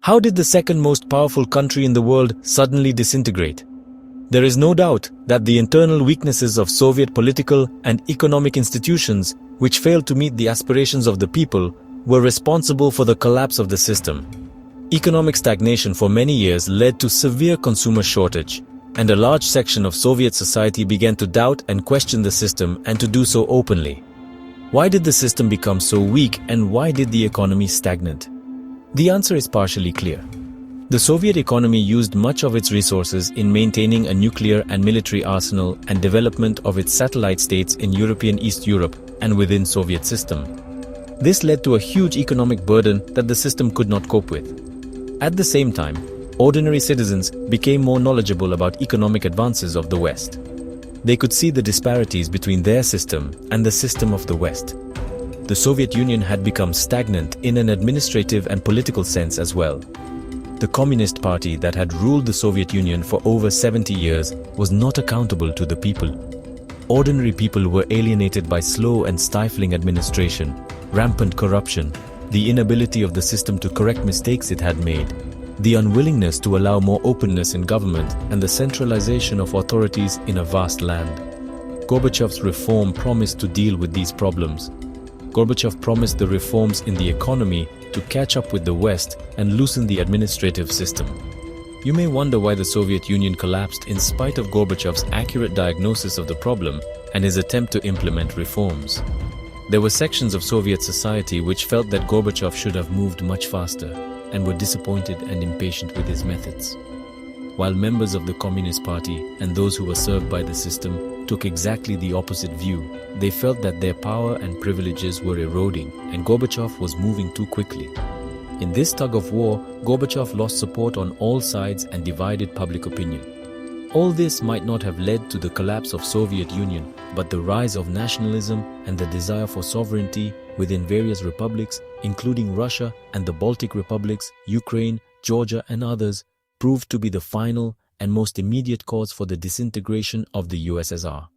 How did the second most powerful country in the world suddenly disintegrate? There is no doubt that the internal weaknesses of Soviet political and economic institutions, which failed to meet the aspirations of the people, were responsible for the collapse of the system. Economic stagnation for many years led to severe consumer shortage, and a large section of Soviet society began to doubt and question the system, and to do so openly. Why did the system become so weak, and why did the economy stagnate? The answer is partially clear. The Soviet economy used much of its resources in maintaining a nuclear and military arsenal and development of its satellite states in European East Europe and within Soviet system. This led to a huge economic burden that the system could not cope with. At the same time, ordinary citizens became more knowledgeable about economic advances of the West. They could see the disparities between their system and the system of the West. The Soviet Union had become stagnant in an administrative and political sense as well. The Communist Party that had ruled the Soviet Union for over 70 years was not accountable to the people. Ordinary people were alienated by slow and stifling administration, rampant corruption, the inability of the system to correct mistakes it had made, the unwillingness to allow more openness in government, and the centralization of authorities in a vast land. Gorbachev's reform promised to deal with these problems. Gorbachev promised the reforms in the economy to catch up with the West and loosen the administrative system. You may wonder why the Soviet Union collapsed in spite of Gorbachev's accurate diagnosis of the problem and his attempt to implement reforms. There were sections of Soviet society which felt that Gorbachev should have moved much faster and were disappointed and impatient with his methods. While members of the Communist Party and those who were served by the system took exactly the opposite view, they felt that their power and privileges were eroding and Gorbachev was moving too quickly. In this tug of war, Gorbachev lost support on all sides and divided public opinion. All this might not have led to the collapse of Soviet Union, but the rise of nationalism and the desire for sovereignty within various republics, including Russia and the Baltic republics, Ukraine, Georgia and others, proved to be the final and most immediate cause for the disintegration of the USSR.